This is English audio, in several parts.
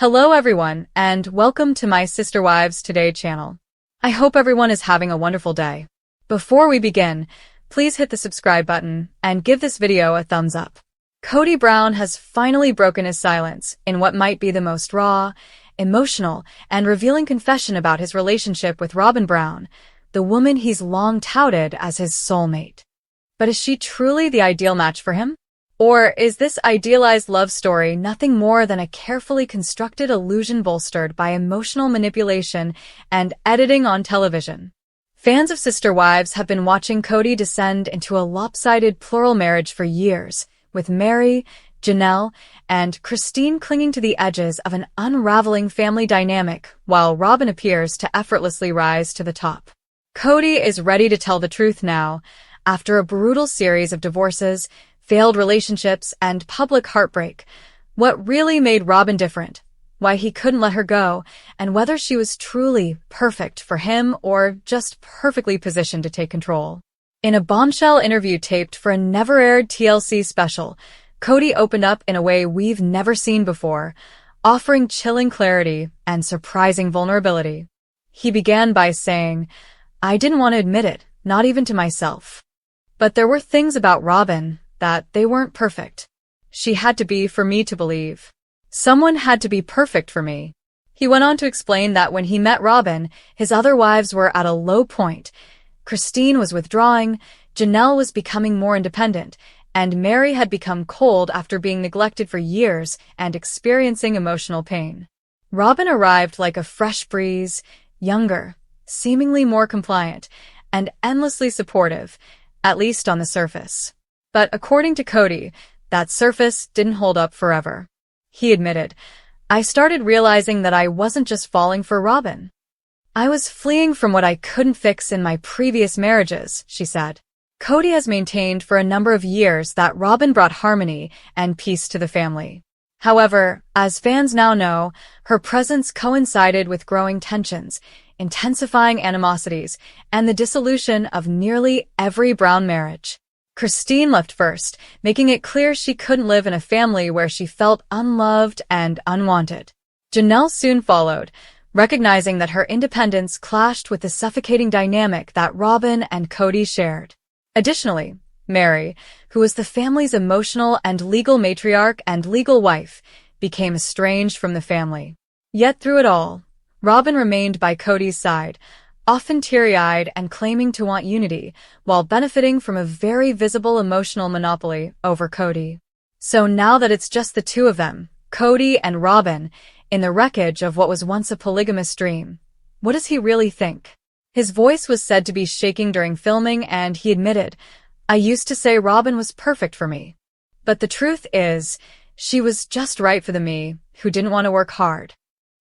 Hello everyone, and welcome to my Sister Wives Today channel. I hope everyone is having a wonderful day. Before we begin, please hit the subscribe button and give this video a thumbs up. Kody Brown has finally broken his silence in what might be the most raw, emotional, and revealing confession about his relationship with Robyn Brown, the woman he's long touted as his soulmate. But is she truly the ideal match for him? Or is this idealized love story nothing more than a carefully constructed illusion bolstered by emotional manipulation and editing on television? Fans of Sister Wives have been watching Kody descend into a lopsided plural marriage for years, with Meri, Janelle, and Christine clinging to the edges of an unraveling family dynamic while Robyn appears to effortlessly rise to the top. Kody is ready to tell the truth now, after a brutal series of divorces, failed relationships, and public heartbreak. What really made Robyn different, why he couldn't let her go, and whether she was truly perfect for him or just perfectly positioned to take control. In a bombshell interview taped for a never-aired TLC special, Kody opened up in a way we've never seen before, offering chilling clarity and surprising vulnerability. He began by saying, "I didn't want to admit it, not even to myself. But there were things about Robyn that they weren't perfect. She had to be for me to believe. Someone had to be perfect for me." He went on to explain that when he met Robyn, his other wives were at a low point. Christine was withdrawing, Janelle was becoming more independent, and Meri had become cold after being neglected for years and experiencing emotional pain. Robyn arrived like a fresh breeze, younger, seemingly more compliant, and endlessly supportive, at least on the surface. But according to Kody, that surface didn't hold up forever. He admitted, "I started realizing that I wasn't just falling for Robyn. I was fleeing from what I couldn't fix in my previous marriages," she said. Kody has maintained for a number of years that Robyn brought harmony and peace to the family. However, as fans now know, her presence coincided with growing tensions, intensifying animosities, and the dissolution of nearly every Brown marriage. Christine left first, making it clear she couldn't live in a family where she felt unloved and unwanted. Janelle soon followed, recognizing that her independence clashed with the suffocating dynamic that Robyn and Kody shared. Additionally, Meri, who was the family's emotional and legal matriarch and legal wife, became estranged from the family. Yet through it all, Robyn remained by Kody's side, often teary-eyed and claiming to want unity, while benefiting from a very visible emotional monopoly over Kody. So now that it's just the two of them, Kody and Robyn, in the wreckage of what was once a polygamous dream, what does he really think? His voice was said to be shaking during filming, and he admitted, "I used to say Robyn was perfect for me. But the truth is, she was just right for the me who didn't want to work hard."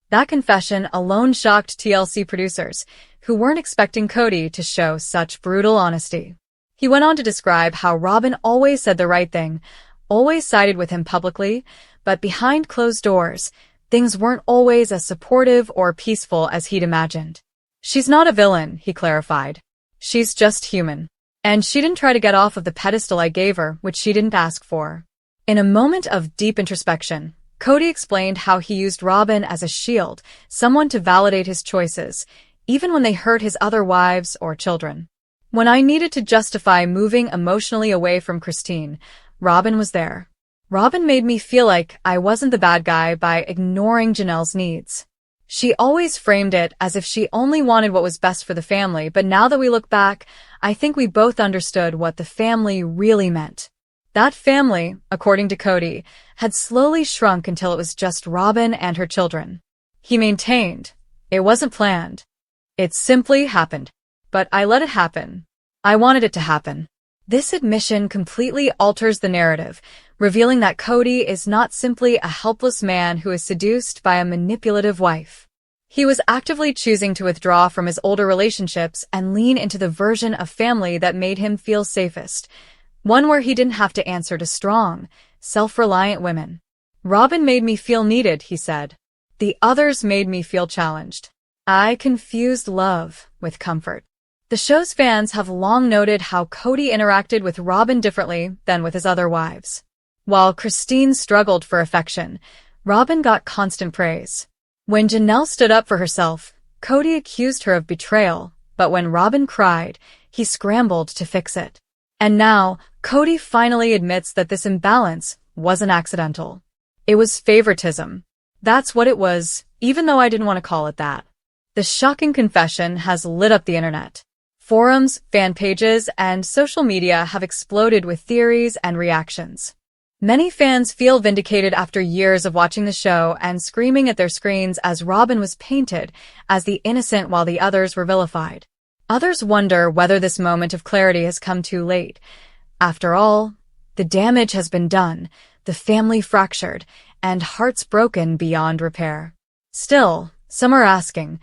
That confession alone shocked TLC producers, who weren't expecting Kody to show such brutal honesty. He went on to describe how Robyn always said the right thing, always sided with him publicly, but behind closed doors, things weren't always as supportive or peaceful as he'd imagined. "She's not a villain," he clarified. "She's just human. And she didn't try to get off of the pedestal I gave her, which she didn't ask for." In a moment of deep introspection, Kody explained how he used Robyn as a shield, someone to validate his choices, even when they hurt his other wives or children. "When I needed to justify moving emotionally away from Christine, Robyn was there. Robyn made me feel like I wasn't the bad guy by ignoring Janelle's needs. She always framed it as if she only wanted what was best for the family, but now that we look back, I think we both understood what the family really meant." That family, according to Kody, had slowly shrunk until it was just Robyn and her children. He maintained, "It wasn't planned. It simply happened. But I let it happen. I wanted it to happen." This admission completely alters the narrative, revealing that Kody is not simply a helpless man who is seduced by a manipulative wife. He was actively choosing to withdraw from his older relationships and lean into the version of family that made him feel safest, one where he didn't have to answer to strong, self-reliant women. "Robyn made me feel needed," he said. "The others made me feel challenged. I confused love with comfort." The show's fans have long noted how Kody interacted with Robyn differently than with his other wives. While Christine struggled for affection, Robyn got constant praise. When Janelle stood up for herself, Kody accused her of betrayal, but when Robyn cried, he scrambled to fix it. And now, Kody finally admits that this imbalance wasn't accidental. It was favoritism. That's what it was, even though I didn't want to call it that. The shocking confession has lit up the internet. Forums, fan pages, and social media have exploded with theories and reactions. Many fans feel vindicated after years of watching the show and screaming at their screens as Robyn was painted as the innocent while the others were vilified. Others wonder whether this moment of clarity has come too late. After all, the damage has been done, the family fractured, and hearts broken beyond repair. Still, some are asking,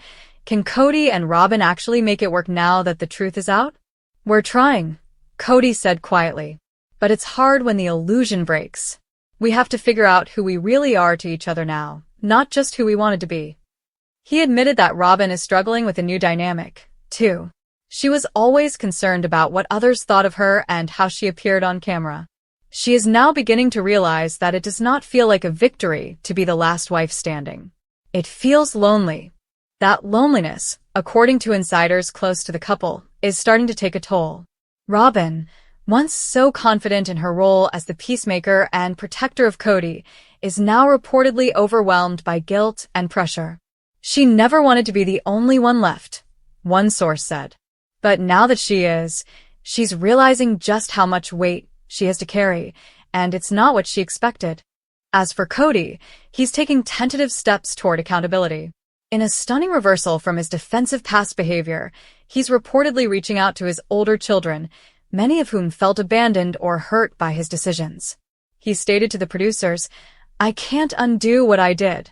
can Kody and Robyn actually make it work now that the truth is out? We're trying, Kody said quietly. But it's hard when the illusion breaks. We have to figure out who we really are to each other now, not just who we wanted to be. He admitted that Robyn is struggling with a new dynamic, too. She was always concerned about what others thought of her and how she appeared on camera. She is now beginning to realize that it does not feel like a victory to be the last wife standing. It feels lonely. That loneliness, according to insiders close to the couple, is starting to take a toll. Robyn, once so confident in her role as the peacemaker and protector of Kody, is now reportedly overwhelmed by guilt and pressure. She never wanted to be the only one left, one source said. But now that she is, she's realizing just how much weight she has to carry, and it's not what she expected. As for Kody, he's taking tentative steps toward accountability. In a stunning reversal from his defensive past behavior, he's reportedly reaching out to his older children, many of whom felt abandoned or hurt by his decisions. He stated to the producers, "I can't undo what I did,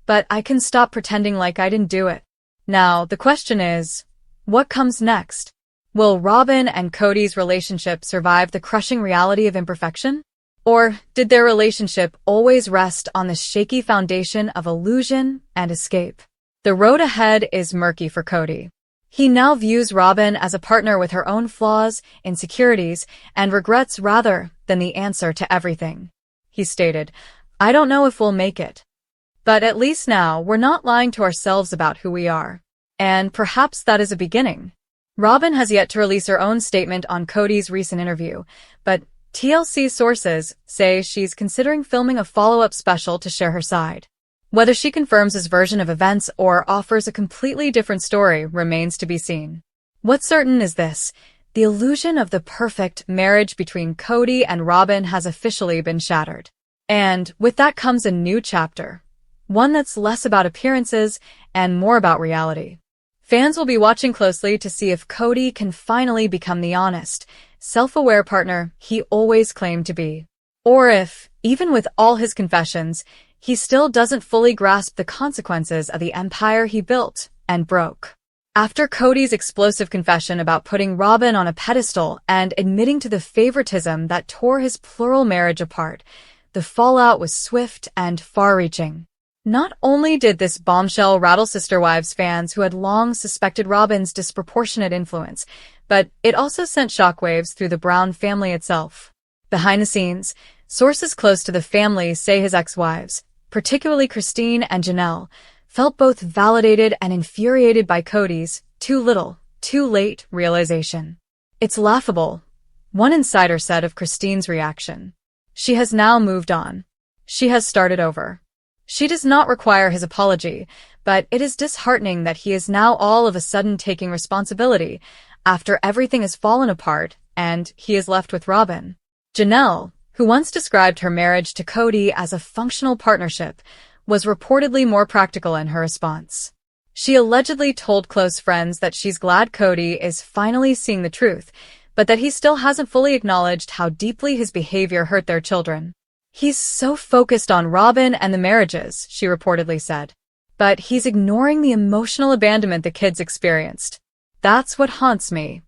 but I can stop pretending like I didn't do it." Now, the question is, what comes next? Will Robyn and Kody's relationship survive the crushing reality of imperfection? Or did their relationship always rest on the shaky foundation of illusion and escape? The road ahead is murky for Kody. He now views Robyn as a partner with her own flaws, insecurities, and regrets rather than the answer to everything. He stated, "I don't know if we'll make it. But at least now we're not lying to ourselves about who we are. And perhaps that is a beginning." Robyn has yet to release her own statement on Kody's recent interview, but TLC sources say she's considering filming a follow-up special to share her side. Whether she confirms his version of events or offers a completely different story remains to be seen. What's certain is this: the illusion of the perfect marriage between Kody and Robyn has officially been shattered. And with that comes a new chapter, one that's less about appearances and more about reality. Fans will be watching closely to see if Kody can finally become the honest, self-aware partner he always claimed to be. Or if, even with all his confessions, he still doesn't fully grasp the consequences of the empire he built and broke. After Kody's explosive confession about putting Robyn on a pedestal and admitting to the favoritism that tore his plural marriage apart, the fallout was swift and far-reaching. Not only did this bombshell rattle Sister Wives fans who had long suspected Robyn's disproportionate influence, but it also sent shockwaves through the Brown family itself. Behind the scenes, sources close to the family say his ex-wives, particularly Christine and Janelle, felt both validated and infuriated by Kody's too little, too late realization. "It's laughable," one insider said of Christine's reaction. "She has now moved on. She has started over. She does not require his apology, but it is disheartening that he is now all of a sudden taking responsibility after everything has fallen apart and he is left with Robyn." Janelle, who once described her marriage to Kody as a functional partnership, was reportedly more practical in her response. She allegedly told close friends that she's glad Kody is finally seeing the truth, but that he still hasn't fully acknowledged how deeply his behavior hurt their children. "He's so focused on Robyn and the marriages," she reportedly said. "But he's ignoring the emotional abandonment the kids experienced. That's what haunts me."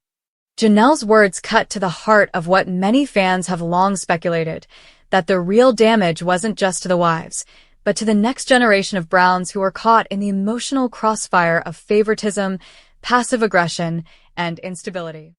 Janelle's words cut to the heart of what many fans have long speculated, that the real damage wasn't just to the wives, but to the next generation of Browns who were caught in the emotional crossfire of favoritism, passive aggression, and instability.